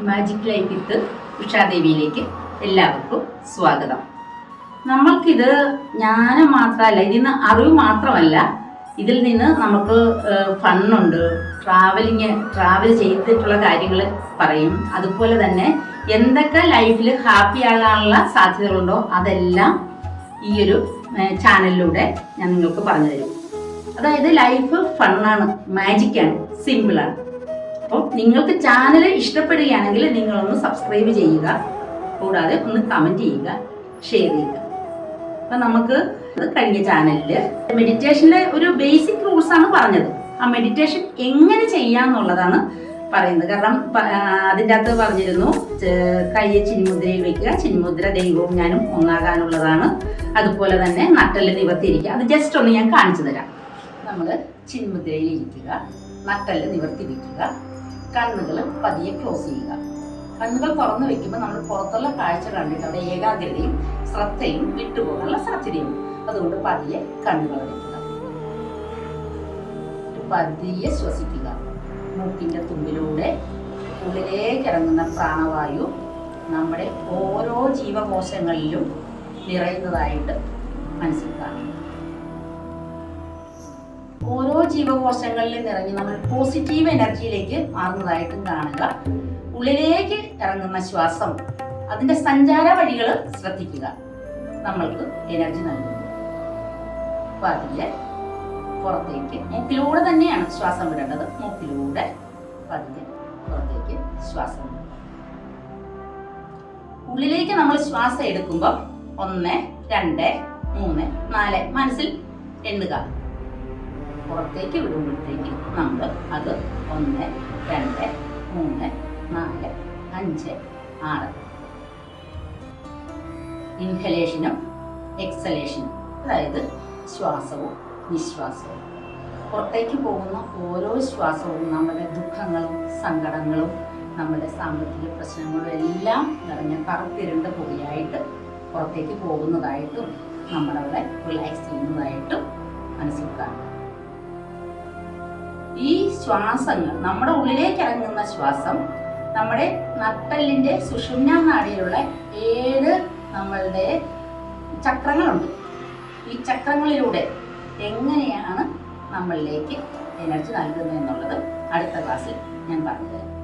Magic life with ഉഷാദേവിയിലേക്ക് എല്ലാവർക്കും സ്വാഗതം. നമ്മൾക്കിത് ജ്ഞാനം മാത്രമല്ല, ഇതിൽ നിന്ന് അറിവ് മാത്രമല്ല, ഇതിൽ നിന്ന് നമുക്ക് ഫണ്ണുണ്ട്. ട്രാവൽ ചെയ്തിട്ടുള്ള കാര്യങ്ങൾ പറയും. അതുപോലെ തന്നെ എന്തൊക്കെ ലൈഫിൽ ഹാപ്പി ആകാനുള്ള സാധ്യതകളുണ്ടോ അതെല്ലാം ഈ ഒരു ചാനലിലൂടെ ഞാൻ നിങ്ങൾക്ക് പറഞ്ഞു തരും. അതായത് ലൈഫ് ഫണ്ണാണ്, മാജിക്കാണ്, സിമ്പിളാണ്. അപ്പോൾ നിങ്ങൾക്ക് ചാനൽ ഇഷ്ടപ്പെടുകയാണെങ്കിൽ നിങ്ങളൊന്ന് സബ്സ്ക്രൈബ് ചെയ്യുക, കൂടാതെ ഒന്ന് കമൻറ്റ് ചെയ്യുക, ഷെയർ ചെയ്യുക. അപ്പം നമുക്ക് കഴിഞ്ഞ ചാനലിൽ മെഡിറ്റേഷൻ്റെ ഒരു ബേസിക് റൂൾസ് ആണ് പറഞ്ഞത്. ആ മെഡിറ്റേഷൻ എങ്ങനെ ചെയ്യാന്നുള്ളതാണ് പറയുന്നത്. കാരണം അതിൻ്റെ അകത്ത് പറഞ്ഞിരുന്നു, കയ്യെ ചിന്മുദ്രയിൽ വെക്കുക, ചിന്മുദ്ര ദൈവവും ഞാനും ഒന്നാകാനുള്ളതാണ്. അതുപോലെ തന്നെ നട്ടെല്ല് നിവർത്തിയിരിക്കുക. അത് ജസ്റ്റ് ഒന്ന് ഞാൻ കാണിച്ചു തരാം. നമ്മൾ ചിന്മുദ്രയിൽ ഇരിക്കുക, നട്ടെല്ല് നിവർത്തി വയ്ക്കുക, കണ്ണുകൾ പതിയെ ക്ലോസ് ചെയ്യുക. കണ്ണുകൾ തുറന്നു വെക്കുമ്പോൾ നമ്മൾ പുറത്തുള്ള കാഴ്ച കണ്ടിട്ട് അവിടെ ഏകാഗ്രതയും ശ്രദ്ധയും വിട്ടുപോകാനുള്ള സാധ്യതയും. അതുകൊണ്ട് പതിയെ കണ്ണുകൾ വയ്ക്കുക, പതിയെ ശ്വസിക്കുക. മൂക്കിൻ്റെ തുമ്പിലൂടെ ഉള്ളിലേക്ക് ഇറങ്ങുന്ന പ്രാണവായു നമ്മുടെ ഓരോ ജീവകോശങ്ങളിലും നിറയുന്നതായിട്ട് മനസ്സിലാക്കുക. ഓരോ ജീവകോശങ്ങളിലും നിറഞ്ഞ് നമ്മൾ പോസിറ്റീവ് എനർജിയിലേക്ക് മാറുന്നതായിട്ടും കാണുക. ഉള്ളിലേക്ക് ഇറങ്ങുന്ന ശ്വാസം, അതിൻ്റെ സഞ്ചാര വഴികൾ ശ്രദ്ധിക്കുക, നമ്മൾക്ക് എനർജി നൽകുന്നു. പതിയെ പുറത്തേക്ക്, മൂക്കിലൂടെ തന്നെയാണ് ശ്വാസം വിടേണ്ടത്. മൂക്കിലൂടെ പതിയെ പുറത്തേക്ക് ശ്വാസം. ഉള്ളിലേക്ക് നമ്മൾ ശ്വാസം എടുക്കുമ്പോൾ 1, 2, 3, 4 മനസ്സിൽ എണ്ണുക. പുറത്തേക്ക് വിടുമ്പോഴത്തേക്ക് നമ്മൾ അത് 1, 2, 3, 4, 5, 6. ഇൻഹലേഷനും എക്സലേഷനും, അതായത് ശ്വാസവും നിശ്വാസവും. പുറത്തേക്ക് പോകുന്ന ഓരോ ശ്വാസവും നമ്മുടെ ദുഃഖങ്ങളും സങ്കടങ്ങളും നമ്മുടെ സാമ്പത്തിക പ്രശ്നങ്ങളും എല്ലാം നിറഞ്ഞ കറുത്തിരുണ്ട പുകയായിട്ട് പുറത്തേക്ക് പോകുന്നതായിട്ടും നമ്മളവിടെ റിലാക്സ് ചെയ്യുന്നതായിട്ടും മനസ്സിലാക്കാം. ഈ ശ്വാസങ്ങൾ, നമ്മുടെ ഉള്ളിലേക്ക് ഇറങ്ങുന്ന ശ്വാസം നമ്മുടെ നട്ടെല്ലിൻ്റെ സുഷുമ്ന നാഡിയിലുള്ള 7 നമ്മളുടെ ചക്രങ്ങളുണ്ട്. ഈ ചക്രങ്ങളിലൂടെ എങ്ങനെയാണ് നമ്മളിലേക്ക് എനർജി നൽകുന്നത് എന്നുള്ളത് അടുത്ത ക്ലാസ്സിൽ ഞാൻ പറഞ്ഞുതരാം.